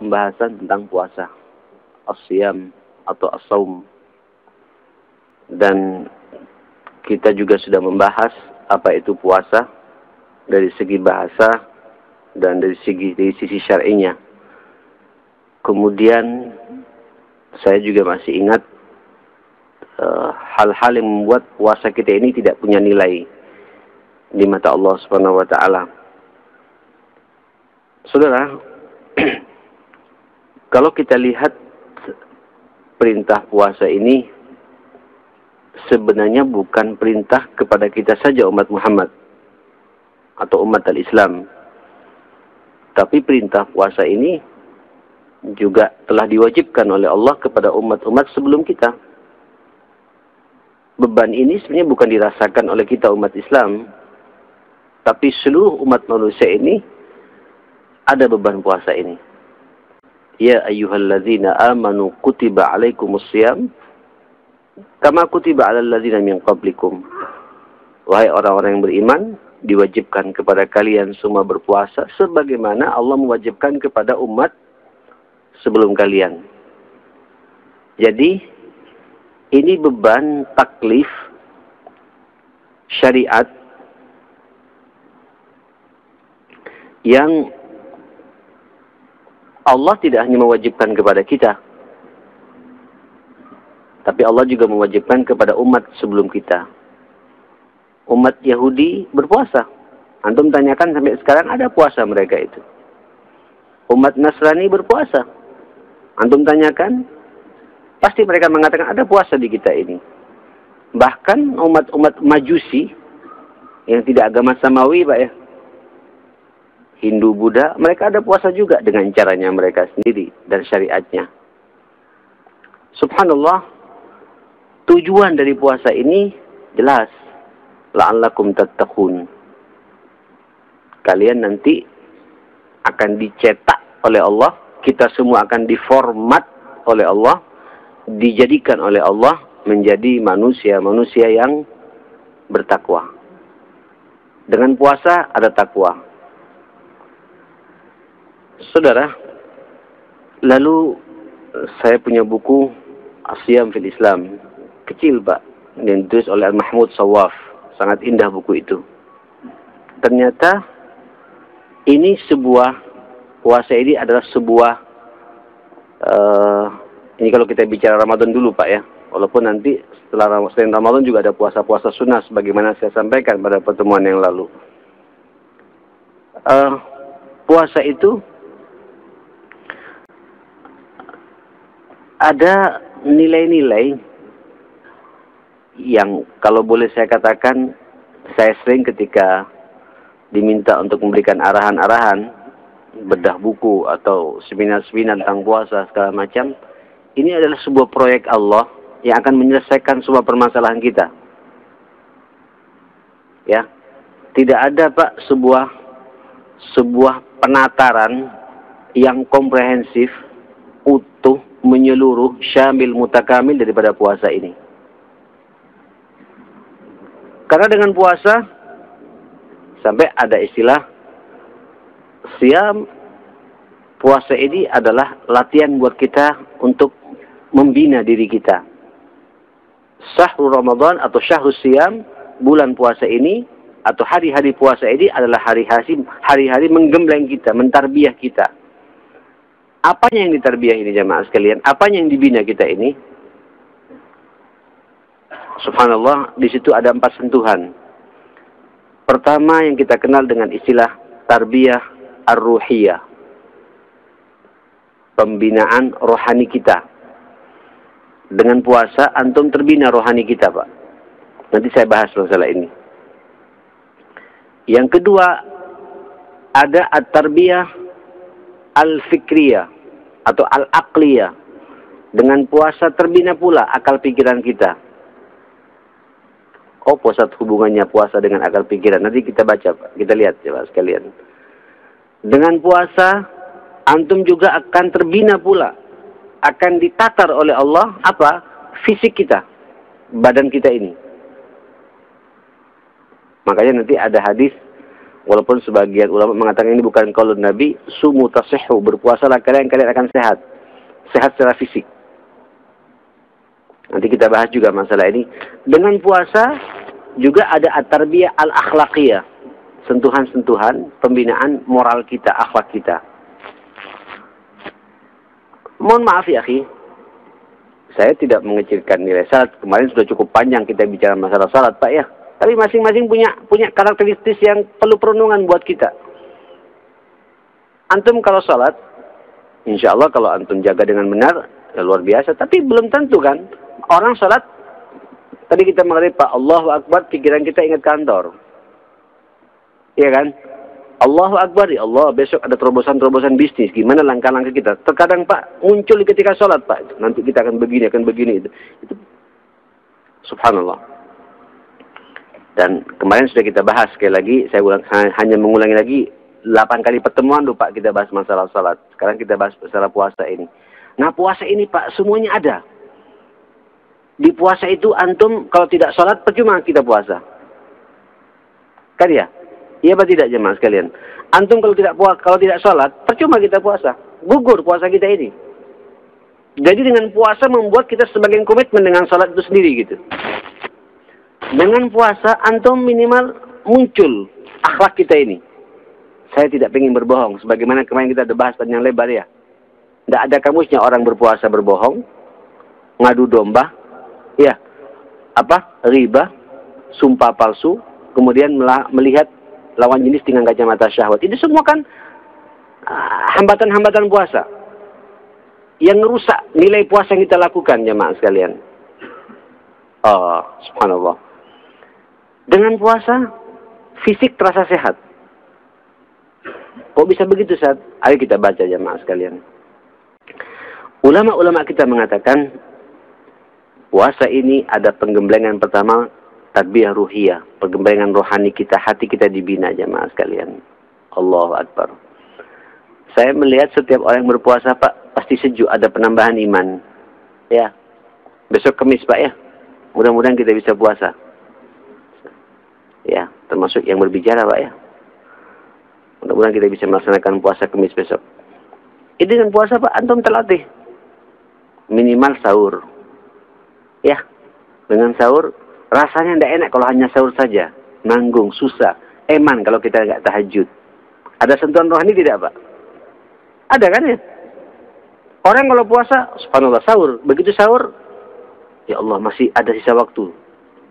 pembahasan tentang puasa, as-siyam atau as-saum. Dan kita juga sudah membahas apa itu puasa dari segi bahasa dan dari sisi syar'inya. Kemudian saya juga masih ingat hal-hal yang membuat puasa kita ini tidak punya nilai di mata Allah Subhanahu wa taala. Saudara, kalau kita lihat perintah puasa ini sebenarnya bukan perintah kepada kita saja umat Muhammad atau umat al-Islam. Tapi perintah puasa ini juga telah diwajibkan oleh Allah kepada umat-umat sebelum kita. Beban ini sebenarnya bukan dirasakan oleh kita umat Islam, tapi seluruh umat manusia ini ada beban puasa ini. Ya ayyuhalladzina amanu kutiba alaikumussyiyam kama kutiba alal ladzina min qablikum. Wahai orang-orang yang beriman, diwajibkan kepada kalian semua berpuasa sebagaimana Allah mewajibkan kepada umat sebelum kalian. Jadi ini beban taklif syariat yang Allah tidak hanya mewajibkan kepada kita, tapi Allah juga mewajibkan kepada umat sebelum kita. Umat Yahudi berpuasa. Antum tanyakan sampai sekarang ada puasa mereka itu. Umat Nasrani berpuasa. Antum tanyakan, pasti mereka mengatakan ada puasa di kita ini. Bahkan umat-umat Majusi yang tidak agama samawi, Pak ya, Hindu, Buddha, mereka ada puasa juga dengan caranya mereka sendiri dan syariatnya. Subhanallah, tujuan dari puasa ini jelas. La'allakum tattaqun. Kalian nanti akan dicetak oleh Allah, kita semua akan diformat oleh Allah, dijadikan oleh Allah menjadi manusia-manusia yang bertakwa. Dengan puasa ada takwa. Saudara, lalu saya punya buku As-Siyam fil Islam, kecil Pak, yang ditulis oleh Al-Mahmud Shawwaf. Sangat indah buku itu. Ternyata ini puasa ini adalah sebuah ini kalau kita bicara Ramadan dulu Pak ya, walaupun nanti selain Ramadan juga ada puasa-puasa sunnah sebagaimana saya sampaikan pada pertemuan yang lalu. Puasa itu ada nilai-nilai yang kalau boleh saya katakan, saya sering ketika diminta untuk memberikan arahan-arahan, bedah buku atau seminar-seminar tentang puasa segala macam, ini adalah sebuah proyek Allah yang akan menyelesaikan semua permasalahan kita. Ya, tidak ada Pak sebuah penataran yang komprehensif, utuh, menyeluruh, syamil, mutakamil daripada puasa ini. Karena dengan puasa sampai ada istilah siyam, puasa ini adalah latihan buat kita untuk membina diri kita. Syahrul Ramadan atau Syahrul Siyam, bulan puasa ini atau hari-hari puasa ini adalah hari-hari menggembleng kita, mentarbiyah kita. Apanya yang ditarbiyah ini jamaah sekalian? Apanya yang dibina kita ini? Subhanallah, di situ ada 4 sentuhan. Pertama yang kita kenal dengan istilah tarbiyah ar-ruhiyah. Pembinaan rohani kita. Dengan puasa, antum terbina rohani kita, Pak. Nanti saya bahas masalah ini. Yang kedua, ada at-tarbiyah al-fikriyah atau al-aqliyah. Dengan puasa terbina pula akal pikiran kita. Oh, puasa hubungannya puasa dengan akal pikiran. Nanti kita baca, Pak. Kita lihat ya Pak sekalian. Dengan puasa, antum juga akan terbina pula. Akan ditatar oleh Allah, apa? Fisik kita. Badan kita ini. Makanya nanti ada hadis Walaupun sebagian ulama mengatakan ini bukan qaulun Nabi, sumu tasihhu, berpuasalah kalian akan sehat. Sehat secara fisik. Nanti kita bahas juga masalah ini. Dengan puasa juga ada at-tarbiyah al-akhlaqiyah. Sentuhan-sentuhan pembinaan moral kita, akhlak kita. Mohon maaf ya, akhi. Saya tidak mengecilkan nilai salat. Kemarin sudah cukup panjang kita bicara masalah salat, Pak ya. Tapi masing-masing punya karakteristik yang perlu perenungan buat kita. Antum kalau salat, insya Allah kalau antum jaga dengan benar, ya luar biasa. Tapi belum tentu kan. Orang salat, tadi kita mengerti Pak, Allahu Akbar, pikiran kita ingat kantor. Iya kan? Allahu Akbar, ya Allah, besok ada terobosan-terobosan bisnis. Gimana langkah-langkah kita? Terkadang Pak, muncul ketika salat Pak. Nanti kita akan begini. Itu. Subhanallah. Dan kemarin sudah kita bahas, sekali lagi, saya hanya mengulangi lagi, 8 kali pertemuan dulu Pak, kita bahas masalah salat. Sekarang kita bahas masalah puasa ini. Nah puasa ini Pak, semuanya ada. Di puasa itu antum, kalau tidak salat, percuma kita puasa. Kan ya? Iya apa tidak jemaah sekalian? Antum kalau tidak salat, percuma kita puasa. Gugur puasa kita ini. Jadi dengan puasa membuat kita sebagian komitmen dengan salat itu sendiri gitu. Dengan puasa, antum minimal muncul akhlak kita ini. Saya tidak ingin berbohong. Sebagaimana kemarin kita sudah bahas panjang lebar ya. Tidak ada kamusnya orang berpuasa berbohong. Ngadu domba. Ya. Riba. Sumpah palsu. Kemudian melihat lawan jenis dengan kacamata syahwat. Itu semua kan hambatan-hambatan puasa. Yang merusak nilai puasa yang kita lakukan, jemaah sekalian. Oh, subhanallah. Dengan puasa, fisik terasa sehat. Kok bisa begitu, Ustaz? Ayo kita baca jemaah sekalian. Ulama-ulama kita mengatakan, puasa ini ada penggemblengan pertama, tarbiyah ruhiyah. Penggemblengan rohani kita, hati kita dibina jemaah sekalian. Allahu Akbar. Saya melihat setiap orang yang berpuasa, Pak, pasti sejuk, ada penambahan iman. Ya. Besok Kamis, Pak ya. Mudah-mudahan kita bisa puasa. Ya, termasuk yang berbicara Pak ya. Mudah-mudahan kita bisa melaksanakan puasa Kamis besok. Ini dengan puasa Pak, antum terlatih. Minimal sahur. Ya, dengan sahur rasanya tidak enak kalau hanya sahur saja. Nanggung, susah. Eman kalau kita nggak tahajud. Ada sentuhan rohani tidak Pak? Ada kan ya? Orang kalau puasa, subhanallah sahur. Begitu sahur, ya Allah masih ada sisa waktu.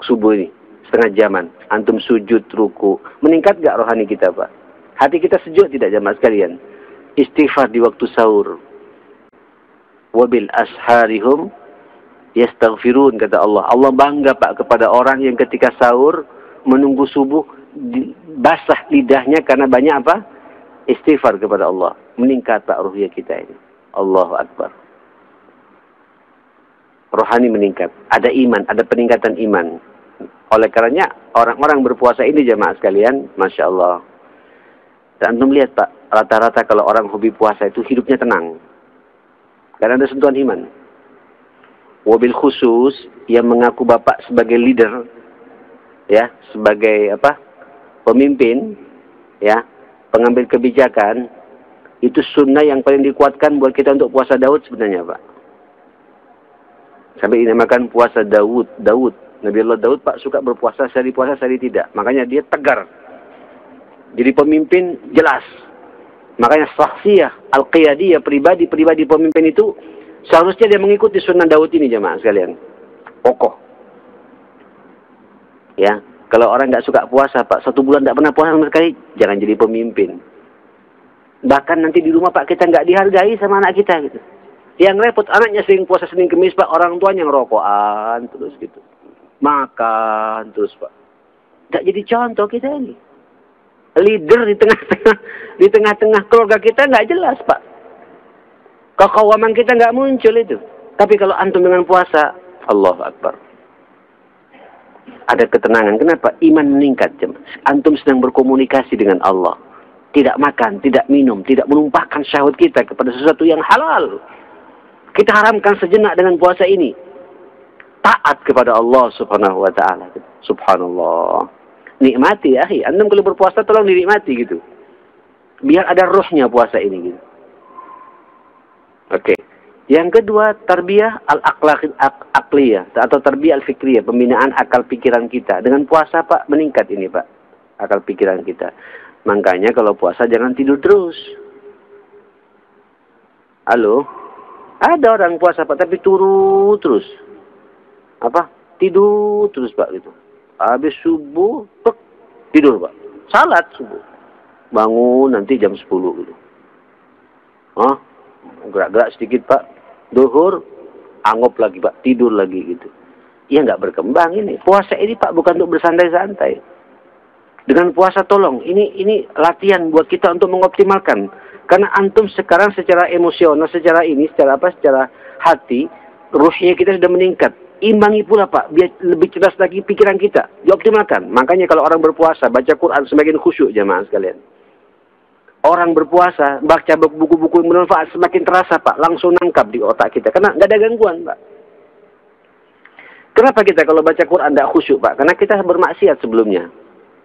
Subuh ini. Setengah jaman, antum sujud, ruku, meningkat gak rohani kita Pak? Hati kita sejuk tidak jamaah sekalian? Istighfar di waktu sahur. Wabil asharihum yastaghfirun, kata Allah. Allah bangga Pak kepada orang yang ketika sahur menunggu subuh basah lidahnya karena banyak apa? Istighfar kepada Allah. Meningkat Pak ruhiyah kita ini. Allahu Akbar. Rohani meningkat. Ada iman, ada peningkatan iman. Oleh karenanya orang-orang berpuasa ini jemaah sekalian, Masya Allah. Dan antum lihat Pak, rata-rata kalau orang hobi puasa itu hidupnya tenang. Karena ada sentuhan iman. Wabil khusus yang mengaku Bapak sebagai leader, ya, sebagai pemimpin, ya, pengambil kebijakan, itu sunnah yang paling dikuatkan buat kita untuk puasa Daud sebenarnya Pak. Sampai dinamakan puasa Daud. Nabi Allah Daud Pak suka berpuasa sehari puasa sehari tidak. Makanya dia tegar. Jadi pemimpin jelas. Makanya sahsiyah al-qiyadiyah, pribadi pemimpin itu seharusnya dia mengikuti sunnah Daud ini jemaah sekalian. Kokoh. Ya, kalau orang nggak suka puasa Pak, 1 bulan nggak pernah puasa sama sekali, jangan jadi pemimpin. Bahkan nanti di rumah Pak kita nggak dihargai sama anak kita gitu. Yang repot anaknya sering puasa Senin Kemis Pak, orang tuanya ngerokokan terus gitu. Makan terus Pak. Tidak jadi contoh kita ini. Leader di tengah-tengah keluarga kita nggak jelas Pak. Kekawaman kita nggak muncul itu. Tapi kalau antum dengan puasa, Allahu Akbar. Ada ketenangan. Kenapa? Iman meningkat. Antum sedang berkomunikasi dengan Allah. Tidak makan, tidak minum, tidak menumpahkan syahwat kita kepada sesuatu yang halal. Kita haramkan sejenak dengan puasa ini. Taat kepada Allah subhanahu wa ta'ala. Subhanallah. Nikmati ya, antum kalau berpuasa tolong dinikmati gitu. Biar ada rohnya puasa ini gitu. Oke. Yang kedua, tarbiyah al-aqliyah atau tarbiyah al-fikriyah, pembinaan akal pikiran kita. Dengan puasa Pak meningkat ini Pak, akal pikiran kita. Makanya kalau puasa jangan tidur terus. Halo? Ada orang puasa Pak tapi turu terus. Apa? Tidur terus Pak gitu. Habis subuh, tidur Pak. Salat subuh. Bangun nanti jam 10 gitu. Gerak-gerak sedikit Pak. Duhur, anggap lagi Pak. Tidur lagi gitu. Ya nggak berkembang ini. Puasa ini Pak bukan untuk bersantai-santai. Dengan puasa tolong. Ini latihan buat kita untuk mengoptimalkan. Karena antum sekarang secara emosional, secara hati, ruhnya kita sudah meningkat. Imbangi pula Pak, biar lebih cerdas lagi pikiran kita, dioptimalkan. Makanya kalau orang berpuasa, baca Quran semakin khusyuk jamaah sekalian. Orang berpuasa, baca buku-buku yang bermanfaat semakin terasa Pak, langsung nangkap di otak kita. Karena nggak ada gangguan Pak. Kenapa kita kalau baca Quran tidak khusyuk Pak? Karena kita bermaksiat sebelumnya.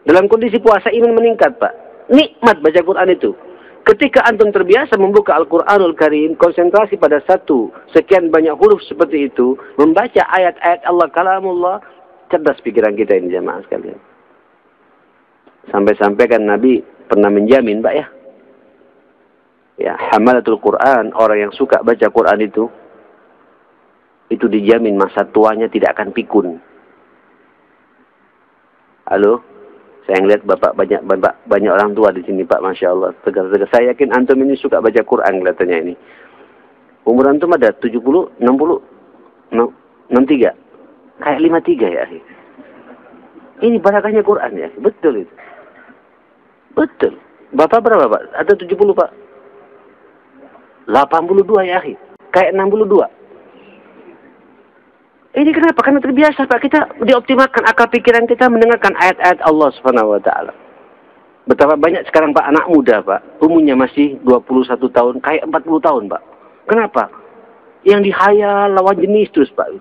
Dalam kondisi puasa iman meningkat Pak. Nikmat baca Quran itu. Ketika antum terbiasa membuka Al-Quranul Karim, konsentrasi pada sekian banyak huruf seperti itu, membaca ayat-ayat Allah, kalamullah, cerdas pikiran kita ini jamaah sekalian. Sampai-sampai kan Nabi pernah menjamin, Pak ya. Ya, hamalatul Quran, orang yang suka baca Quran itu dijamin masa tuanya tidak akan pikun. Halo? Saya ngeliat bapak banyak orang tua di sini Pak, masya Allah. Tegar-tegar. Saya yakin antum ini suka baca Quran kelihatannya ini. Umur antum ada 70, 60, 63, kayak 53 ya. Ini barakahnya Quran ya, betul itu. Betul. Bapak berapa Pak? Ada 70 Pak. 82 ya, kayak 62. Ini kenapa? Karena terbiasa Pak, kita dioptimalkan akal pikiran kita mendengarkan ayat-ayat Allah Subhanahu wa taala. Betapa banyak sekarang Pak anak muda Pak, umurnya masih 21 tahun, kayak 40 tahun Pak. Kenapa? Yang dihayal lawan jenis terus Pak.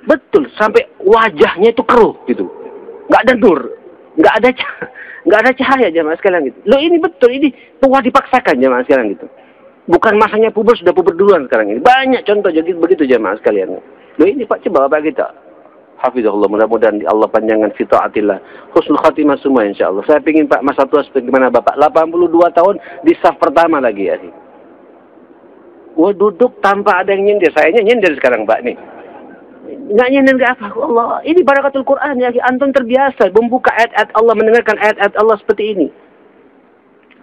Betul, sampai wajahnya itu keruh gitu. Nggak ada nur, nggak ada cahaya jamaah sekalian gitu. Loh ini betul, ini tua dipaksakan jamaah sekalian gitu. Bukan masanya puber, sudah puber duluan sekarang ini. Banyak contoh jadi begitu jamaah sekalian. Loh ini Pak, coba Bapak kita. Hafizahullah, mudah-mudahan Allah panjangan fi taatillah. Husnul khatimah semua insyaAllah. Saya ingin Pak masa tua seperti mana Bapak. 82 tahun di saf pertama lagi ya. Wah duduk tanpa ada yang nyindir. Sayanya nyindir sekarang Pak nih. Nggak nyindir ke apa? Allah, ini barakatul Quran ya. Antum terbiasa membuka ayat-ayat Allah, mendengarkan ayat-ayat Allah seperti ini.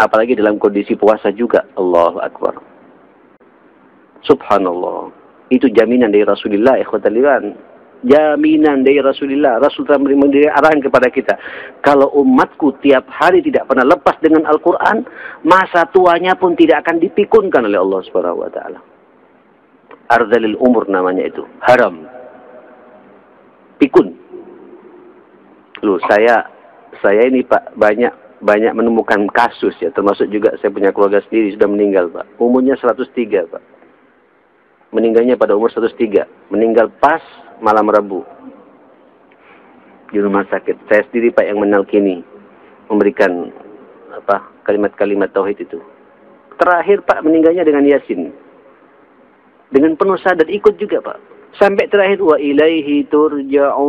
Apalagi dalam kondisi puasa juga. Allahu Akbar. Subhanallah. Itu jaminan dari Rasulullah. Ikhwatal iman. Jaminan dari Rasulullah. Rasul telah memberi arahan kepada kita. Kalau umatku tiap hari tidak pernah lepas dengan Al-Quran, masa tuanya pun tidak akan dipikunkan oleh Allah Subhanahu wa taala. Ardalil umur namanya itu. Haram. Pikun. Loh, saya ini Pak banyak menemukan kasus ya, termasuk juga saya punya keluarga sendiri sudah meninggal Pak. Umurnya 103 Pak. Meninggalnya pada umur 103. Meninggal pas malam Rabu. Di rumah sakit. Saya sendiri Pak yang menalkini. Memberikan kalimat-kalimat tauhid itu. Terakhir Pak meninggalnya dengan Yasin. Dengan penuh sadar ikut juga Pak. Sampai terakhir wa ilaihi turja'un.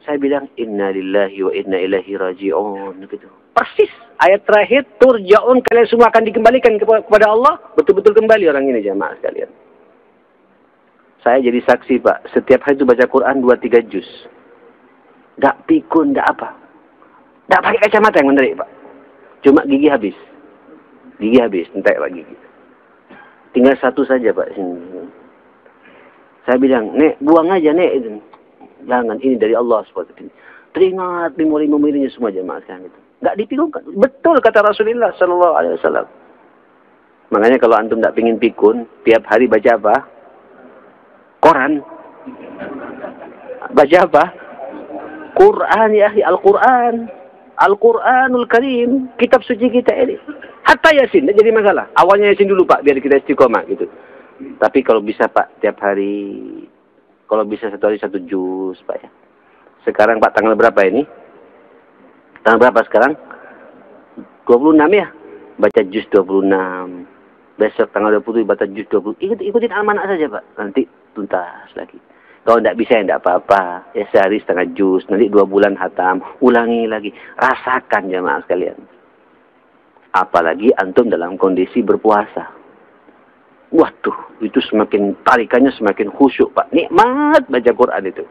Saya bilang inna lillahi wa inna ilaihi raji'un gitu. Persis ayat terakhir turja'un, kalian semua akan dikembalikan kepada Allah. Betul-betul kembali orang ini jamaah sekalian. Saya jadi saksi Pak, setiap hari itu baca Quran 2-3 juz. Enggak pikun, enggak apa. Enggak pakai kacamata yang menarik Pak. Cuma gigi habis. Gigi habis, entek Pak gigi. Tinggal satu saja Pak sini. Saya bilang, "Nek, buang aja Nek." Jangan, ini dari Allah seperti ini. Teringat memori-memorinya semua jemaah sekalian itu. Enggak dipikirkan. Betul kata Rasulullah sallallahu alaihi wasallam. Makanya kalau antum enggak pengin pikun, tiap hari baca apa? Quran. Baca apa? Quran ya, Al-Quran. Al-Quranul Karim, kitab suci kita ini. Hatta Yasin, tidak jadi masalah. Awalnya Yasin dulu Pak, biar kita istiqomah gitu. Tapi kalau bisa Pak, tiap hari Kalau bisa satu hari 1 juz, Pak ya. Sekarang Pak tanggal berapa ini? Tanggal berapa sekarang? 26 ya? Baca juz 26. Besok tanggal 20 baca juz 20. Ikutin almanak saja Pak. Nanti tuntas lagi. Kalau tidak bisa ya tidak apa-apa. Ya sehari setengah juz. Nanti 2 bulan hatam. Ulangi lagi. Rasakan jamaah sekalian. Apalagi antum dalam kondisi berpuasa. Waduh, itu semakin tarikannya semakin khusyuk Pak. Nikmat baca Quran itu.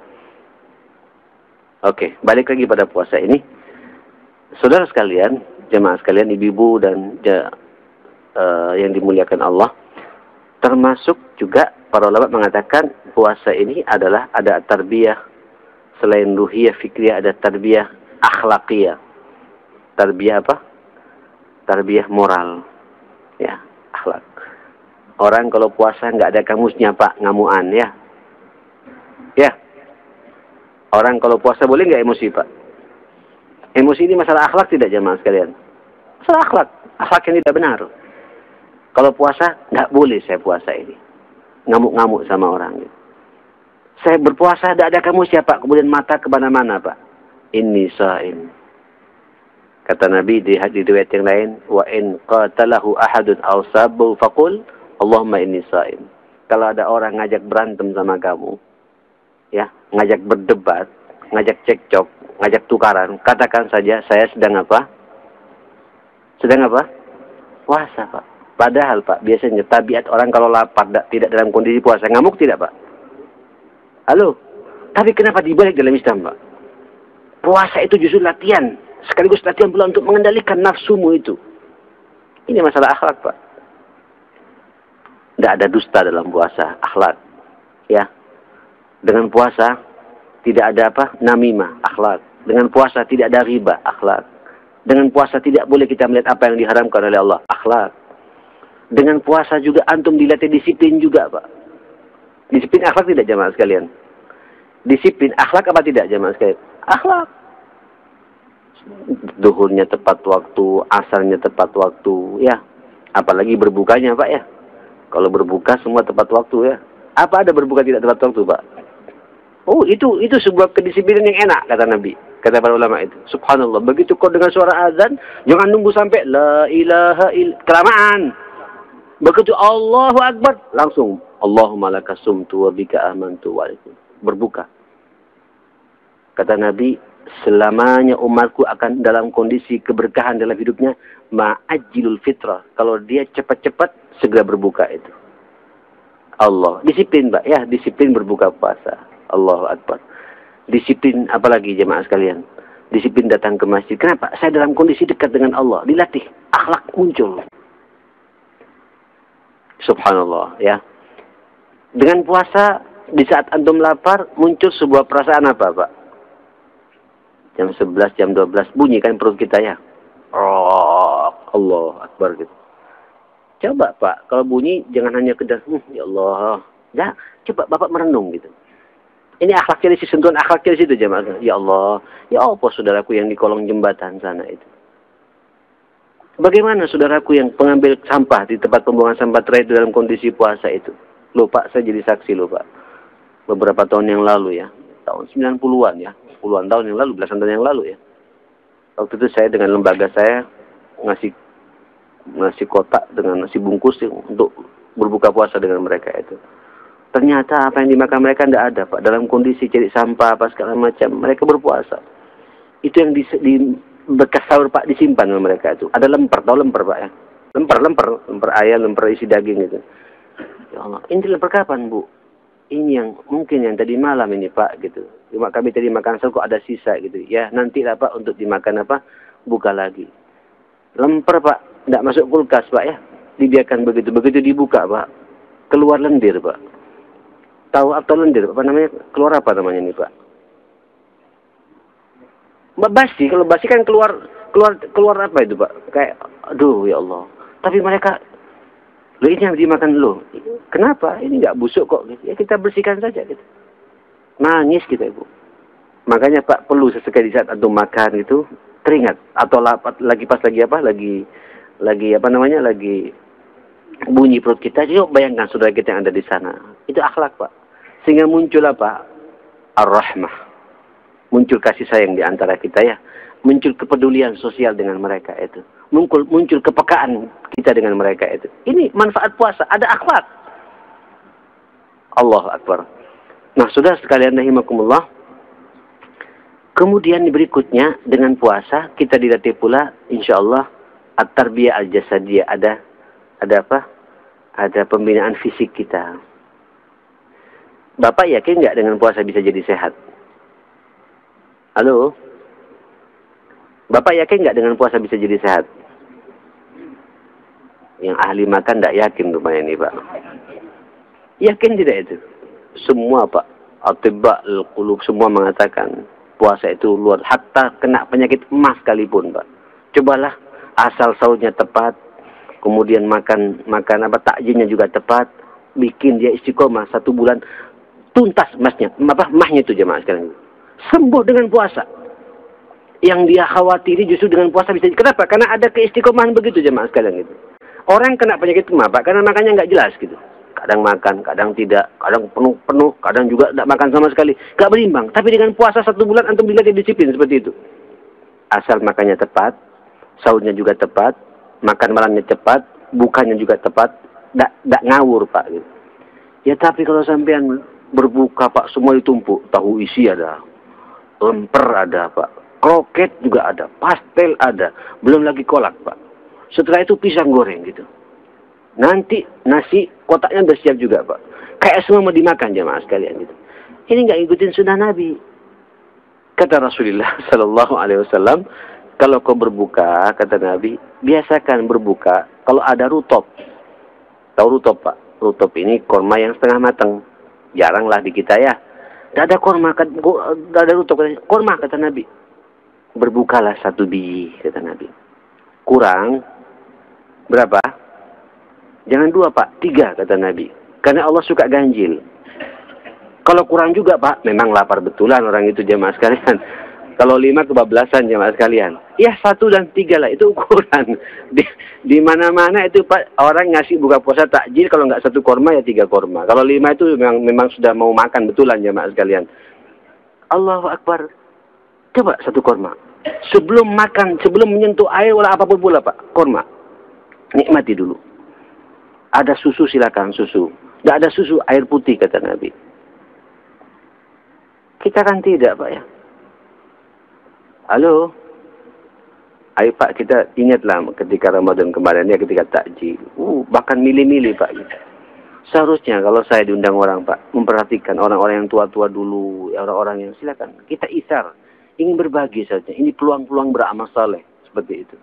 Oke, balik lagi pada puasa ini. Saudara sekalian, jemaah sekalian, ibu-ibu dan yang dimuliakan Allah, termasuk juga para ulama mengatakan puasa ini adalah ada tarbiyah selain ruhiyah, fikriyah, ada tarbiyah akhlakiyah. Tarbiyah apa? Tarbiyah moral. Ya, akhlak. Orang kalau puasa nggak ada kamusnya Pak, ngamuan ya. Ya. Orang kalau puasa boleh nggak emosi Pak? Emosi ini masalah akhlak tidak jemaah sekalian? Masalah akhlak. Akhlak yang tidak benar. Kalau puasa, nggak boleh saya puasa ini. Ngamuk-ngamuk sama orang. Saya berpuasa, tidak ada kamu siapa. Kemudian mata kemana-mana Pak. Inni sha'im. Kata Nabi di riwayat yang lain, wa in qatalahu ahadun aw sabbu faqul Allahumma inni sha'im. Kalau ada orang ngajak berantem sama kamu, ya, ngajak berdebat, ngajak cekcok, ngajak tukaran, katakan saja saya sedang apa? Sedang apa? Puasa, Pak. Padahal, Pak, biasanya tabiat orang kalau lapar tidak dalam kondisi puasa, ngamuk tidak, Pak? Halo? Tapi kenapa dibalik dalam Islam, Pak? Puasa itu justru latihan, sekaligus latihan pula untuk mengendalikan nafsumu itu. Ini masalah akhlak, Pak. Tidak ada dusta dalam puasa, akhlak. Ya. Dengan puasa tidak ada apa? Namimah, akhlak. Dengan puasa tidak ada riba, akhlak. Dengan puasa tidak boleh kita melihat apa yang diharamkan oleh Allah, akhlak. Dengan puasa juga antum dilatih disiplin juga, Pak. Disiplin akhlak tidak jamaah sekalian? Disiplin akhlak apa tidak jamaah sekalian? Akhlak. Duhurnya tepat waktu, asarnya tepat waktu, ya. Apalagi berbukanya, Pak ya. Kalau berbuka semua tepat waktu ya. Apa ada berbuka tidak tepat waktu, Pak? Oh, itu sebuah kedisiplinan yang enak, kata Nabi. Kata para ulama itu. Subhanallah. Begitu kau dengan suara azan, jangan nunggu sampai la ilaha illallah. Kelamaan. Begitu Allahu Akbar, langsung Allahumma laka sumtu wa bika amantu wa alaikum. Berbuka. Kata Nabi, selamanya umatku akan dalam kondisi keberkahan dalam hidupnya, ma'ajilul fitrah. Kalau dia cepat-cepat segera berbuka itu. Allah. Disiplin, Pak. Ya, disiplin berbuka puasa. Allahu Akbar. Disiplin apalagi jemaah sekalian? Disiplin datang ke masjid. Kenapa? Saya dalam kondisi dekat dengan Allah. Dilatih. Akhlak muncul. Subhanallah. Ya. Dengan puasa, di saat antum lapar, muncul sebuah perasaan apa, Pak? Jam 11, jam 12. Bunyi kan perut kita ya. Oh, Allah Akbar gitu. Coba Pak, kalau bunyi jangan hanya kedar, ya Allah. Ya, coba Bapak merenung gitu. Ini akhlaknya di sentuhan akhlaknya di situ jemaah. Ya Allah, ya apa saudaraku yang di kolong jembatan sana itu? Bagaimana saudaraku yang pengambil sampah di tempat pembuangan sampah terakhir dalam kondisi puasa itu? Loh Pak, saya jadi saksi loh Pak. Beberapa tahun yang lalu ya, tahun 90-an ya, puluhan tahun yang lalu, belasan tahun yang lalu ya. Waktu itu saya dengan lembaga saya ngasih kotak dengan nasi bungkus untuk berbuka puasa dengan mereka itu. Ternyata apa yang dimakan mereka tidak ada Pak. Dalam kondisi cari sampah apa segala macam, mereka berpuasa. Itu yang di bekas sahur Pak disimpan sama mereka itu. Ada lemper, tahu lemper Pak ya? Lemper ayam, lemper isi daging itu. Ya Allah, ini lemper kapan Bu? Ini yang mungkin yang tadi malam ini Pak gitu. Cuma kami tadi makan sahur kok ada sisa gitu. Ya nantilah Pak untuk dimakan apa? Buka lagi. Lemper Pak, tidak masuk kulkas Pak ya. Dibiarkan begitu. Begitu dibuka Pak, keluar lendir Pak. Tahu atau lendir? Apa namanya? Keluar apa namanya nih Pak? Basi. Kalau basi kan keluar apa itu Pak? Kayak, aduh ya Allah. Tapi mereka, loh ini yang dimakan loh. Kenapa? Ini nggak busuk kok. Ya kita bersihkan saja gitu. Nangis kita Ibu. Makanya Pak perlu sesekali saat antum makan itu teringat atau lagi pas lagi apa? Lagi apa namanya? Lagi bunyi perut kita. Coba bayangkan saudara kita yang ada di sana. Itu akhlak Pak. Sehingga muncul apa? Ar-Rahmah. Muncul kasih sayang di antara kita ya. Muncul kepedulian sosial dengan mereka itu. Muncul kepekaan kita dengan mereka itu. Ini manfaat puasa. Ada akhlak. Allahu Akbar. Nah, saudara sekalian rahimakumullah. Kemudian berikutnya dengan puasa kita dilatih pula insyaallah at-tarbiyah al-jasadiyah. Ada apa? Ada pembinaan fisik kita. Bapak yakin nggak dengan puasa bisa jadi sehat? Halo? Bapak yakin nggak dengan puasa bisa jadi sehat? Yang ahli makan nggak yakin rupanya ini, Pak. Yakin tidak itu? Semua, Pak. Atibba al-qulub semua mengatakan puasa itu luar. Hatta kena penyakit emas sekalipun, Pak. Cobalah asal sahurnya tepat. Kemudian makan apa takjilnya juga tepat. Bikin dia istiqomah 1 bulan. Tuntas emasnya. Mahnya itu jemaah sekalian. Sembuh dengan puasa. Yang dia khawatiri justru dengan puasa bisa. Kenapa? Karena ada keistiqomahan begitu jemaah sekalian gitu. Orang kena penyakit emah, Pak, karena makannya nggak jelas gitu. Kadang makan, kadang tidak, kadang penuh, kadang juga tidak makan sama sekali. Nggak berimbang. Tapi dengan puasa 1 bulan antum dilatih disiplin seperti itu. Asal makannya tepat, sahurnya juga tepat, makan malamnya tepat, bukanya juga tepat, tidak ngawur, Pak gitu. Ya tapi kalau sampean berbuka, Pak, semua ditumpuk, tahu isi ada, lemper ada, Pak, kroket juga ada, pastel ada, belum lagi kolak, Pak. Setelah itu pisang goreng gitu. Nanti nasi kotaknya udah siap juga, Pak. Kayak semua mau dimakan jemaah sekalian gitu. Ini nggak ikutin sunnah Nabi. Kata Rasulullah Sallallahu Alaihi Wasallam, kalau kau berbuka, kata Nabi, biasakan berbuka kalau ada rutop. Tahu rutop, Pak? Rutop ini korma yang setengah matang. Jaranglah di kita ya. Tidak ada korma, tidak ada rutop. Korma, kata Nabi. Berbukalah 1 biji, kata Nabi. Kurang berapa? Jangan 2, Pak. 3, kata Nabi. Karena Allah suka ganjil. Kalau kurang juga, Pak, memang lapar betulan orang itu jemaah sekalian. Kalau 5 kebablasan jemaah sekalian. Ya 1 dan 3 lah, itu ukuran. Di mana-mana itu, Pak, orang ngasih buka puasa takjil, kalau nggak 1 korma ya 3 korma. Kalau 5 itu memang sudah mau makan betulan jemaah sekalian. Allahu Akbar. Coba 1 korma. Sebelum makan, sebelum menyentuh air wala apapun pula, Pak, korma. Nikmati dulu. Ada susu silakan susu. Tidak ada susu, air putih kata Nabi. Kita kan tidak, Pak ya. Halo. Ayo Pak, kita ingatlah ketika Ramadan kemarin ya, ketika takjil. Bahkan milih-milih, Pak. Seharusnya kalau saya diundang orang, Pak, memperhatikan orang-orang yang tua-tua dulu, orang-orang yang silakan. Kita isar, ingin berbagi saja. Ini peluang-peluang beramal saleh seperti itu.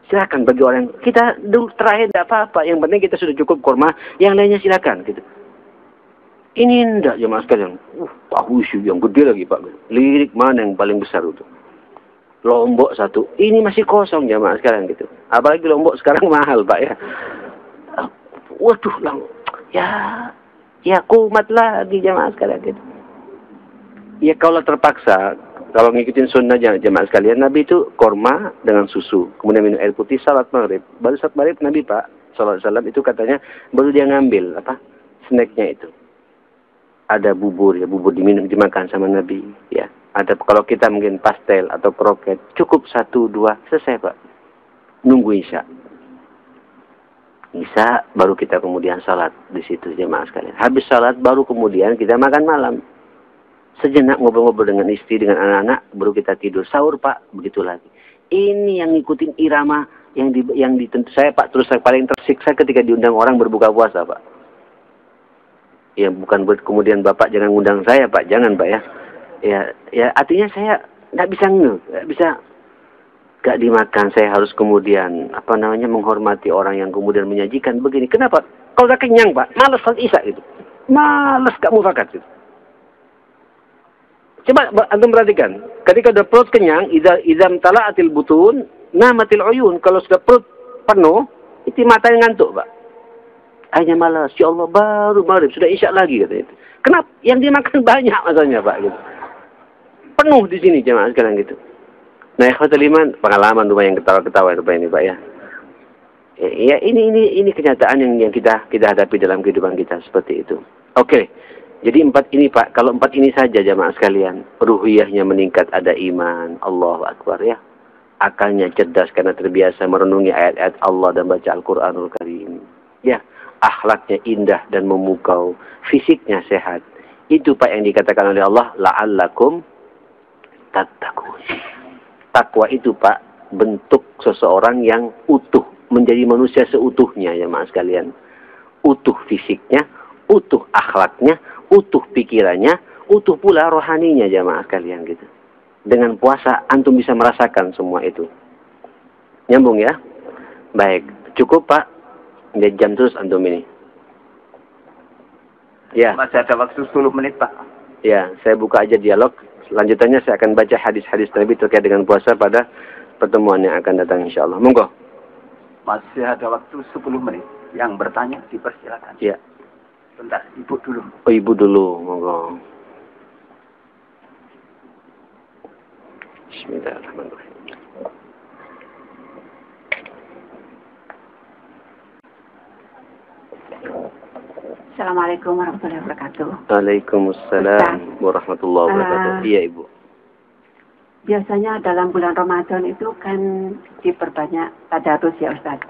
Silakan bagi orang kita dulu terakhir tidak apa-apa. Yang penting kita sudah cukup kurma, yang lainnya silakan gitu. Ini enggak jemaah sekalian. Tahu isu yang gede lagi, Pak. Lirik mana yang paling besar itu? Lombok 1. Ini masih kosong jemaah sekalian gitu. Apalagi Lombok sekarang mahal, Pak ya. Waduh, ya kumat lagi jemaah sekalian gitu. Ya kalau terpaksa, kalau ngikutin sunnah jemaah sekalian, Nabi itu korma dengan susu, kemudian minum air putih, salat maghrib. Baru salat maghrib Nabi, Pak Sallallahu Alaihi Wasallam itu katanya baru dia ngambil apa snacknya itu. Ada bubur ya, bubur dimakan sama Nabi ya. Ada kalau kita mungkin pastel atau kroket, cukup 1, 2 selesai, Pak. Nunggu isya. Isya baru kita kemudian salat di situ jemaah sekalian. Habis salat baru kemudian kita makan malam. Sejenak ngobrol-ngobrol dengan istri, dengan anak-anak, baru kita tidur. Sahur, Pak, begitu lagi. Ini yang ngikutin irama yang ditentu saya, Pak, terus saya paling tersiksa ketika diundang orang berbuka puasa, Pak. Ya bukan buat kemudian Bapak jangan undang saya, Pak, jangan, Pak ya. Ya artinya saya nggak bisa nggak dimakan. Saya harus kemudian menghormati orang yang kemudian menyajikan begini. Kenapa? Kalau udah kenyang, Pak, malas salat isya gitu. Malas gak mufakat gitu. Coba antum perhatikan, ketika sudah perut kenyang, idam tala'atil butun, namatil uyun. Kalau sudah perut penuh, itu matanya ngantuk, Pak. Hanya malas, ya Allah baru maghrib, sudah isya lagi katanya. Kenapa? Yang dia makan banyak masalahnya, Pak gitu. Penuh di sini jemaah sekalian gitu. Nah, ikhwatul iman, pengalaman rumah yang ketawa-ketawa rumah ini, Pak ya. Ya ini kenyataan yang kita hadapi dalam kehidupan kita seperti itu. Oke. Jadi 4 ini Pak, kalau 4 ini saja jamaah sekalian, ruhiyahnya meningkat, ada iman, Allahu Akbar ya. Akalnya cerdas karena terbiasa merenungi ayat-ayat Allah dan baca Al-Quranul Karim. Ya, akhlaknya indah dan memukau, fisiknya sehat. Itu Pak yang dikatakan oleh Allah, la'allakum tattaqun. Takwa itu Pak, bentuk seseorang yang utuh, menjadi manusia seutuhnya ya jamaah sekalian. Utuh fisiknya, utuh akhlaknya, utuh pikirannya, utuh pula rohaninya jamaah sekalian gitu. Dengan puasa antum bisa merasakan semua itu. Nyambung ya? Baik, cukup Pak. Udah jam terus antum ini. Ya. Masih ada waktu 10 menit Pak. Ya, saya buka aja dialog. Selanjutnya saya akan baca hadis-hadis Nabi terkait dengan puasa pada pertemuan yang akan datang insyaallah. Monggo. Masih ada waktu 10 menit. Yang bertanya dipersilakan. Ya. Bentar, Ibu dulu. Oh, Ibu dulu, monggo. Bismillahirrahmanirrahim. Assalamualaikum warahmatullahi wabarakatuh. Waalaikumsalam warahmatullahi wabarakatuh. Iya, Ibu. Biasanya dalam bulan Ramadan itu kan diperbanyak tadarus ya Ustaz.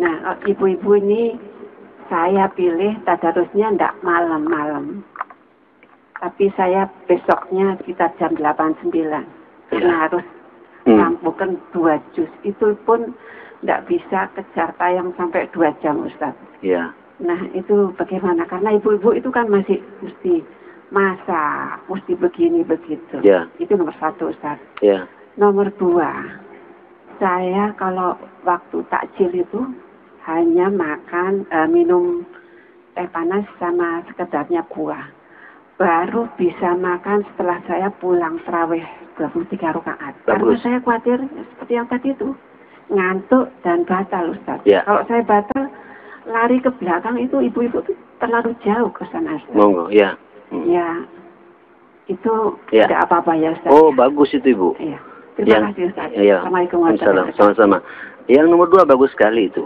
Nah, ibu-ibu ini saya pilih tadarusnya enggak malam-malam. Tapi saya besoknya sekitar jam 8-9. Karena harus rampungkan 2 juz. Itu pun enggak bisa kejar tayang sampai 2 jam Ustaz. Iya. Nah, itu bagaimana? Karena ibu-ibu itu kan masih mesti masak, mesti begini begitu. Ya. Itu nomor 1 Ustaz. Ya. Nomor 2, saya kalau waktu takjil itu hanya makan, minum teh panas sama sekedarnya buah. Baru bisa makan setelah saya pulang tarawih 23 rakaat. Karena saya khawatir seperti yang tadi itu ngantuk dan batal Ustaz. Ya. Kalau saya batal, lari ke belakang itu ibu-ibu itu terlalu jauh ke sana Ustaz. Monggo, ya. Ya, itu tidak apa-apa ya Ustaz. Oh, bagus itu Ibu. Iya. Terima kasih Ustaz. Ya. Assalamualaikum warahmatullahi wabarakatuh. Sama-sama. Yang nomor 2 bagus sekali itu.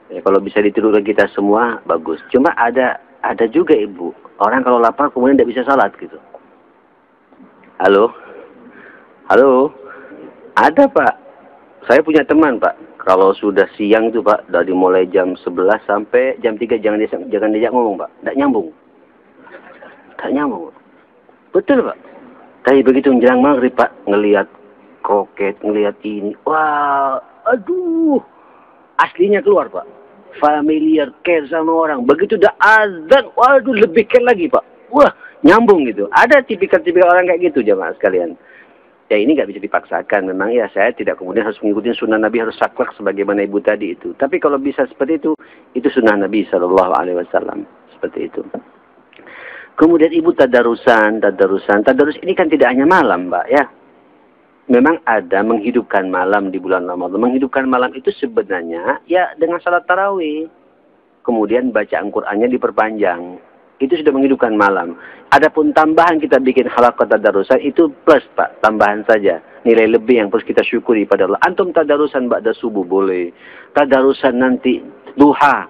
Ya, kalau bisa ditiru ke kita semua bagus. Cuma ada juga Ibu, orang kalau lapar kemudian tidak bisa salat gitu. Halo? Halo? Ada Pak. Saya punya teman Pak. Kalau sudah siang itu Pak, dari mulai jam 11 sampai jam 3 jangan diajak ngomong Pak. Tidak nyambung. Tak nyambung. Betul Pak. Tapi begitu menjelang maghrib Pak, ngelihat kroket, ngelihat ini. Wah, aduh. Aslinya keluar Pak. Familiar, care sama orang. Begitu udah azan, waduh lebih care lagi Pak. Wah, nyambung gitu. Ada tipikal-tipikal orang kayak gitu jamaah sekalian. Ya ini nggak bisa dipaksakan. Memang ya saya tidak kemudian harus mengikuti sunnah Nabi, harus saklek sebagaimana ibu tadi itu. Tapi kalau bisa seperti itu sunnah Nabi SAW. Seperti itu. Kemudian ibu tadarusan. Tadarus ini kan tidak hanya malam Mbak ya. Memang ada menghidupkan malam di bulan Ramadan. Menghidupkan malam itu sebenarnya ya dengan salat tarawih. Kemudian bacaan Qur'annya diperpanjang. Itu sudah menghidupkan malam. Adapun tambahan kita bikin halaqah tadarusan itu plus Pak, tambahan saja. Nilai lebih yang harus kita syukuri pada Allah. Antum tadarusan ba'da subuh boleh. Tadarusan nanti duha.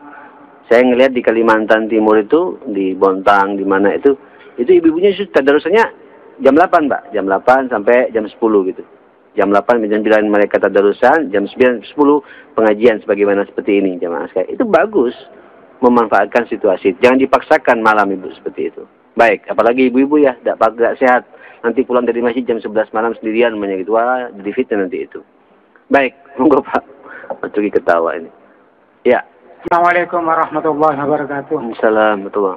Saya ngelihat di Kalimantan Timur itu, di Bontang, di mana itu ibu-ibunya tadarusannya jam 8 Pak. Jam 8 sampai jam 10 gitu. Jam 8 jam 9 mereka tadarusan, jam 9 10 pengajian sebagaimana seperti ini jamaah sekalian. Itu bagus. Memanfaatkan situasi. Jangan dipaksakan malam Ibu seperti itu. Baik, apalagi ibu-ibu ya, tidak sehat. Nanti pulang dari masjid jam 11 malam sendirian gitu. Wah, jadi fitnah nanti itu. Baik, monggo Pak. Matuki ketawa ini. Ya. Assalamualaikum warahmatullahi wabarakatuh. Assalamualaikum.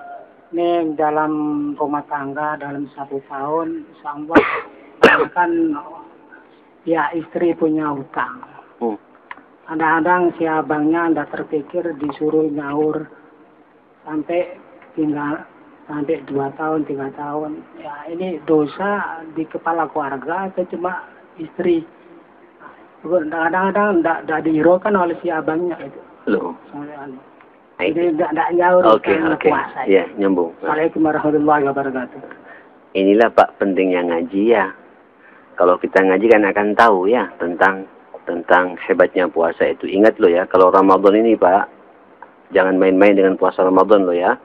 Ini dalam rumah tangga dalam 1 tahun, insya kan ya istri punya hutang. Kadang-kadang si abangnya tidak terpikir disuruh nyaur sampai 2 tahun, 3 tahun. Ya ini dosa di kepala keluarga atau cuma istri. Kadang-kadang tidak dihiraukan oleh si abangnya itu. Loh. Jadi tidak nyaur karena puasa. Ya, nyambung. Assalamualaikum warahmatullahi wabarakatuh. Inilah Pak pentingnya ngaji ya. Kalau kita ngaji kan akan tahu ya tentang hebatnya puasa itu. Ingat loh ya, kalau Ramadan ini Pak, jangan main-main dengan puasa Ramadan loh ya.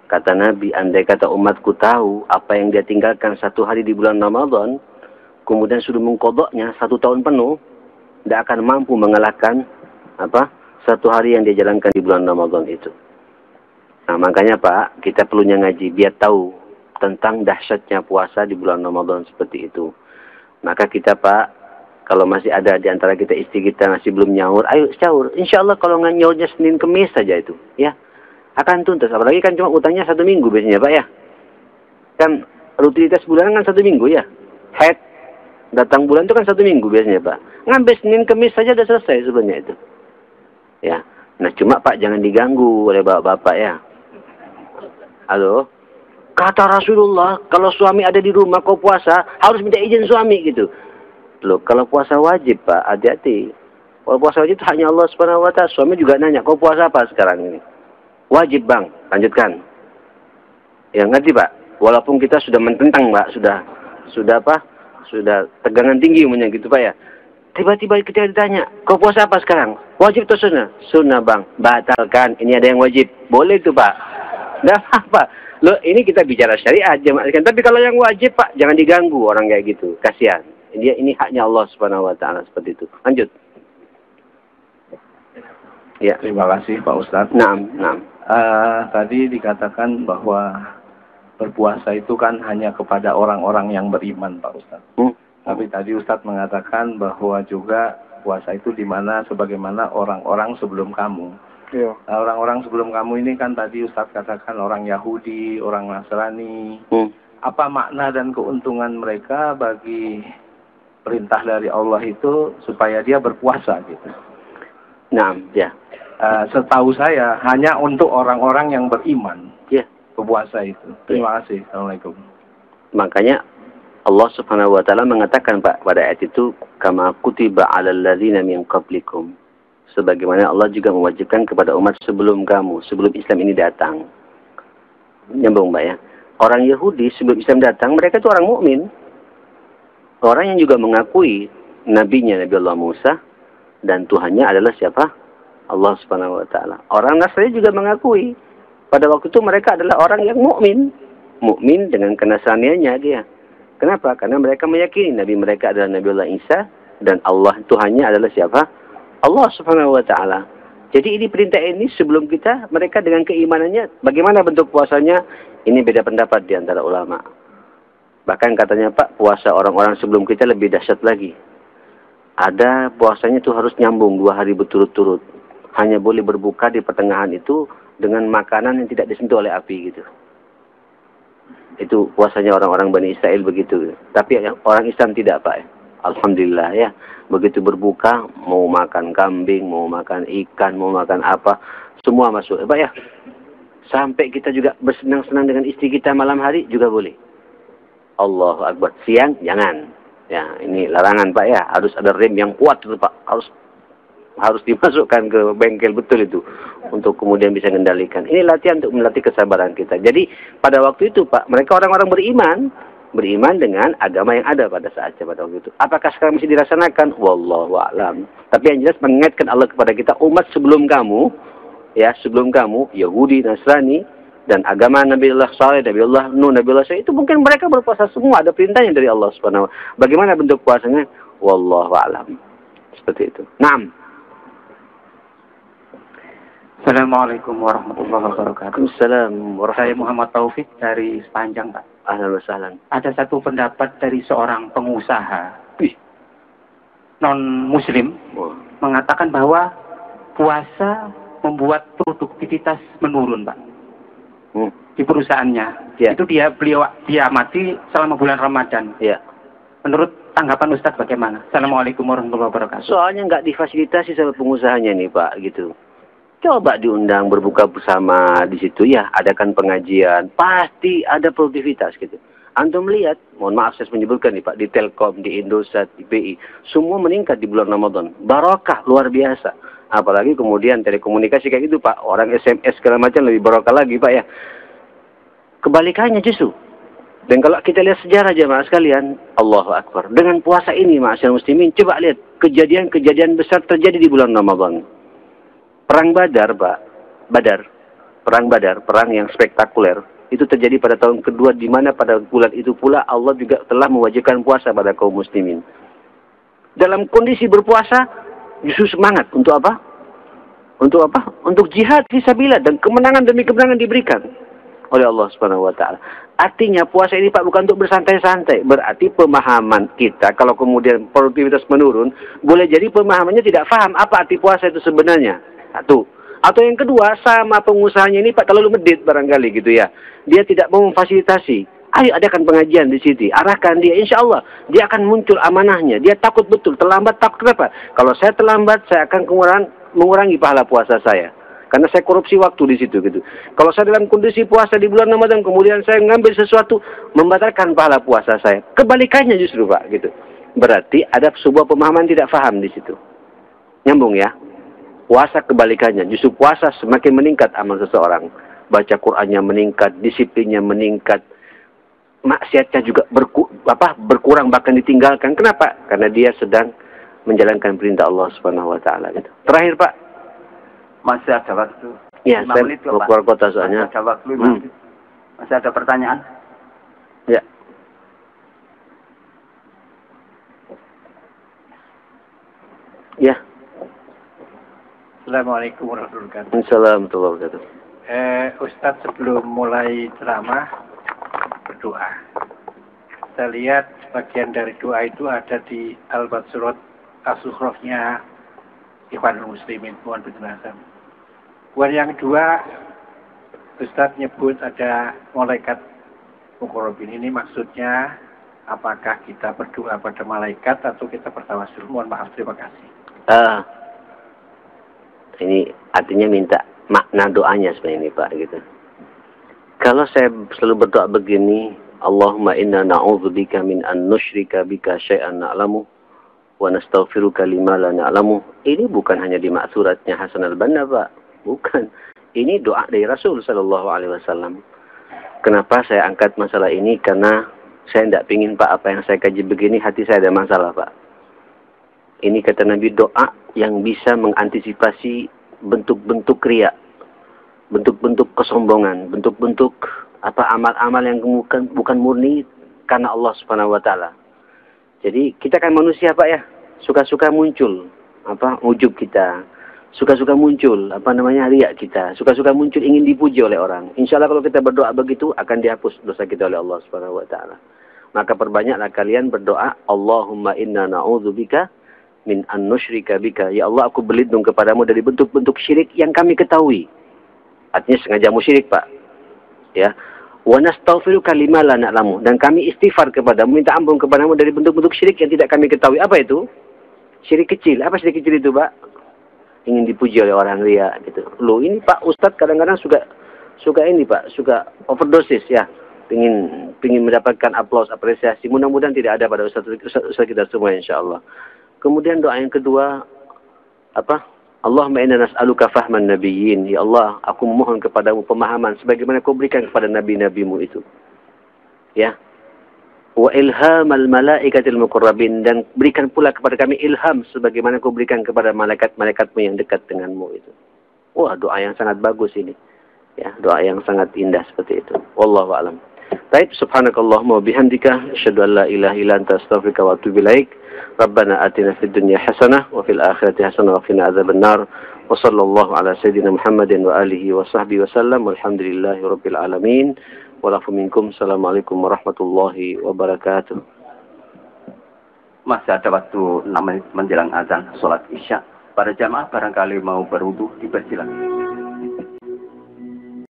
Kata Nabi, andai kata umatku tahu apa yang dia tinggalkan 1 hari di bulan Ramadan, kemudian sudah mengkodoknya 1 tahun penuh, tidak akan mampu mengalahkan 1 hari yang dia jalankan di bulan Ramadan itu. Nah, makanya Pak, kita perlunya ngaji biar tahu tentang dahsyatnya puasa di bulan Ramadan seperti itu. Maka kita Pak, kalau masih ada di antara kita istri kita masih belum nyaur, ayo sahur. Insya Allah kalau nggak nyaurnya Senin Kemis saja itu, ya akan tuntas. Apalagi kan cuma utangnya 1 minggu biasanya Pak ya. Kan rutinitas bulanan kan 1 minggu ya. Head datang bulan itu kan 1 minggu biasanya Pak. Ngambil Senin Kemis saja udah selesai sebenarnya itu. Ya. Nah cuma Pak jangan diganggu oleh bapak-bapak ya. Halo. Kata Rasulullah, kalau suami ada di rumah kau puasa, harus minta izin suami gitu. Loh, kalau puasa wajib Pak, hati-hati. Kalau puasa wajib itu hanya Allah Subhanahu wa Ta'ala. Suami juga nanya, kau puasa apa sekarang ini? Wajib Bang, lanjutkan. Ya ngerti Pak. Walaupun kita sudah mententang Pak, sudah tegangan tinggi umumnya gitu Pak ya. Tiba-tiba kita ditanya, kau puasa apa sekarang? Wajib atau sunnah? Sunnah Bang, batalkan. Ini ada yang wajib. Boleh itu Pak. Nggak apa-apa. Loh, ini kita bicara syariat, jemaah. Tapi kalau yang wajib Pak, jangan diganggu orang kayak gitu. Kasihan. Ini haknya Allah Subhanahu wa Ta'ala seperti itu. Lanjut. Ya. Terima kasih Pak Ustadz. Naam. Tadi dikatakan bahwa berpuasa itu kan hanya kepada orang-orang yang beriman Pak Ustadz. Tapi tadi Ustadz mengatakan bahwa juga puasa itu dimana sebagaimana orang-orang sebelum kamu. Iya. Nah, orang-orang sebelum kamu ini kan tadi Ustadz katakan orang Yahudi, orang Nasrani. Apa makna dan keuntungan mereka bagi perintah dari Allah itu supaya dia berpuasa gitu? Nah, ya. Setahu saya hanya untuk orang-orang yang beriman. Ya. Berpuasa itu. Terima kasih. Assalamualaikum. Makanya Allah Subhanahu wa Ta'ala mengatakan Pak pada ayat itu, kama kutiba 'alal ladzina min qablikum. Sebagaimana Allah juga mewajibkan kepada umat sebelum kamu, sebelum Islam ini datang. Nyambung Mbak ya. Orang Yahudi sebelum Islam datang, mereka itu orang mukmin. Orang yang juga mengakui nabinya Nabi Allah Musa dan Tuhannya adalah siapa? Allah Subhanahu wa Ta'ala. Orang Nasrani juga mengakui pada waktu itu mereka adalah orang yang mukmin. Mukmin dengan kenasraniannya dia. Kenapa? Karena mereka meyakini nabi mereka adalah Nabi Allah Isa dan Allah Tuhannya adalah siapa? Allah Subhanahu wa Ta'ala. Jadi ini perintah ini sebelum mereka dengan keimanannya, bagaimana bentuk puasanya? Ini beda pendapat di antara ulama. Bahkan katanya Pak, puasa orang-orang sebelum kita lebih dahsyat lagi. Ada puasanya itu harus nyambung 2 hari berturut-turut. Hanya boleh berbuka di pertengahan itu dengan makanan yang tidak disentuh oleh api gitu. Itu puasanya orang-orang Bani Israel begitu. Tapi orang Islam tidak Pak. Alhamdulillah ya. Begitu berbuka, mau makan kambing, mau makan ikan, mau makan apa, semua masuk. Pak ya, sampai kita juga bersenang-senang dengan istri kita malam hari juga boleh. Allahu Akbar. Siang, jangan. Ya, ini larangan Pak ya. Harus ada rem yang kuat itu Pak. Harus dimasukkan ke bengkel betul itu. Untuk kemudian bisa mengendalikan. Ini latihan untuk melatih kesabaran kita. Jadi, pada waktu itu Pak, mereka orang-orang beriman dengan agama yang ada pada saatnya pada waktu itu. Apakah sekarang masih dilaksanakan? Wallahu a'lam. Tapi yang jelas mengingatkan Allah kepada kita, umat sebelum kamu, Yahudi, Nasrani, dan agama Nabi Allah Saleh, Nabi Allah Nuh, Nabi Allah Saleh, itu mungkin mereka berpuasa semua, ada perintahnya dari Allah Subhanahu wa Ta'ala. Bagaimana bentuk puasanya? Wallahu a'lam. Seperti itu. Naam. Assalamualaikum warahmatullahi wabarakatuh. Assalamualaikum. Saya Muhammad Taufik dari Sepanjang Pak. Ahlan wa sahlan. Ada satu pendapat dari seorang pengusaha non-muslim mengatakan bahwa puasa membuat produktivitas menurun Pak. Di perusahaannya. Ya. Itu beliau diamati selama bulan Ramadan. Ya. Menurut tanggapan Ustadz bagaimana? Assalamualaikum warahmatullahi wabarakatuh. Soalnya nggak difasilitasi sama pengusahanya nih Pak gitu. Coba diundang berbuka bersama di situ ya, adakan pengajian, pasti ada produktivitas gitu. Antum lihat, mohon maaf saya menyebutkan nih Pak, di Telkom, di Indosat, di BI, semua meningkat di bulan Ramadan. Barokah luar biasa. Apalagi kemudian telekomunikasi kayak gitu Pak, orang SMS segala macam lebih barokah lagi Pak ya. Kebalikannya justru. Dan kalau kita lihat sejarah jemaah sekalian, Allahu Akbar. Dengan puasa ini ma'asyarul muslimin, coba lihat kejadian-kejadian besar terjadi di bulan Ramadan. Perang Badar, Pak. Badar. Perang Badar, perang yang spektakuler, itu terjadi pada tahun kedua, di mana pada bulan itu pula Allah juga telah mewajibkan puasa pada kaum muslimin. Dalam kondisi berpuasa, justru semangat untuk apa? Untuk apa? Untuk jihad fisabilillah, dan kemenangan demi kemenangan diberikan oleh Allah Subhanahu wa taala. Artinya puasa ini Pak bukan untuk bersantai-santai. Berarti pemahaman kita kalau kemudian produktivitas menurun, boleh jadi pemahamannya tidak paham apa arti puasa itu sebenarnya. Satu. Atau yang kedua, sama pengusahanya ini Pak terlalu medit barangkali gitu ya. Dia tidak mau memfasilitasi. Ayo adakan pengajian di sini, arahkan dia, insya Allah dia akan muncul amanahnya. Dia takut betul, terlambat takut. Kenapa? Kalau saya terlambat, saya akan mengurangi pahala puasa saya. Karena saya korupsi waktu di situ gitu. Kalau saya dalam kondisi puasa di bulan Ramadan, kemudian saya mengambil sesuatu, membatalkan pahala puasa saya. Kebalikannya justru Pak gitu. Berarti ada sebuah pemahaman tidak paham di situ. Nyambung ya. Puasa kebalikannya, justru puasa semakin meningkat amal seseorang. Baca Qur'annya meningkat, disiplinnya meningkat, maksiatnya juga berkurang bahkan ditinggalkan. Kenapa? Karena dia sedang menjalankan perintah Allah Subhanahu wa taala gitu. Terakhir Pak, masih ada waktu. Ya, saya keluar kota soalnya. Masih ada waktu 5 menit. Masih ada pertanyaan? Ya. Ya. Assalamualaikum warahmatullahi wabarakatuh. Assalamualaikum warahmatullahi wabarakatuh. Ustadz sebelum mulai ceramah berdoa. Saya lihat bagian dari doa itu ada di Al-Baqarah surat As-Sukhrah-nya Ikhwanul Muslimin. Mohon penjelasan. Buat yang kedua, Ustadz nyebut ada malaikat muqarrabin. Ini maksudnya apakah kita berdoa pada malaikat atau kita bertawasul? Mohon maaf, terima kasih. Ini artinya minta makna doanya sebenarnya ini Pak gitu. Kalau saya selalu berdoa begini, Allahumma inna na'udzubika min an nusyrika bika syai'an na'lamu wa nastaghfiruka lima la na'lamu. Ini bukan hanya di maksuratnya Hasan al-Banna Pak, bukan. Ini doa dari Rasul sallallahu alaihi wasallam. Kenapa saya angkat masalah ini? Karena saya tidak pingin Pak apa yang saya kaji begini hati saya ada masalah Pak. Ini kata Nabi, doa yang bisa mengantisipasi bentuk-bentuk riya, bentuk-bentuk kesombongan, bentuk-bentuk amal-amal yang bukan murni karena Allah Subhanahu wa taala. Jadi kita kan manusia Pak ya, suka-suka muncul ujub kita, suka-suka muncul riya kita, suka-suka muncul ingin dipuji oleh orang. Insya Allah kalau kita berdoa begitu akan dihapus dosa kita oleh Allah Subhanahu wa taala. Maka perbanyaklah kalian berdoa, Allahumma inna na'udzubika min an nusyrika bika. Ya Allah, aku berlindung kepadamu dari bentuk-bentuk syirik yang kami ketahui. Artinya sengaja musyrik Pak. Ya. Wa nastaghfiruka lima la na'lamu, dan kami istighfar kepadamu, minta ampun kepadamu dari bentuk-bentuk syirik yang tidak kami ketahui. Apa itu? Syirik kecil. Apa syirik kecil itu Pak? Ingin dipuji oleh orang riya gitu. Loh ini Pak Ustadz kadang-kadang suka ini Pak, suka overdosis ya. Pingin mendapatkan aplaus, apresiasi. Mudah-mudahan tidak ada pada Ustadz kita semua insyaallah. Kemudian doa yang kedua Allahumma inna nas'aluka fahman nabiyyin. Ya Allah, aku memohon kepadamu pemahaman sebagaimana kau berikan kepada nabi-nabimu itu. Ya. Wa ilhamal malaikatil muqarrabin, dan berikan pula kepada kami ilham sebagaimana kau berikan kepada malaikat-malaikatmu yang dekat denganmu itu. Wah, doa yang sangat bagus ini. Ya, doa yang sangat indah seperti itu. Wallahu a'lam. Baik, subhanakallahumma wa bihamdika asyhadu an la ilaha illa anta astaghfiruka wa atubu ilaik. Rabbana atina fid dunya hasanah wa fil akhirati hasanah wa qina adzabannar. Wa sallallahu ala sayyidina Muhammadin wa alihi wa sahbihi wasallam. Walhamdulillahi rabbil alamin. Wa lafu minkum. Assalamualaikum warahmatullahi wabarakatuh. Masih ada waktu 6 menit menjelang azan salat Isya. Para jamaah barangkali mau berwudu, dipersilakan.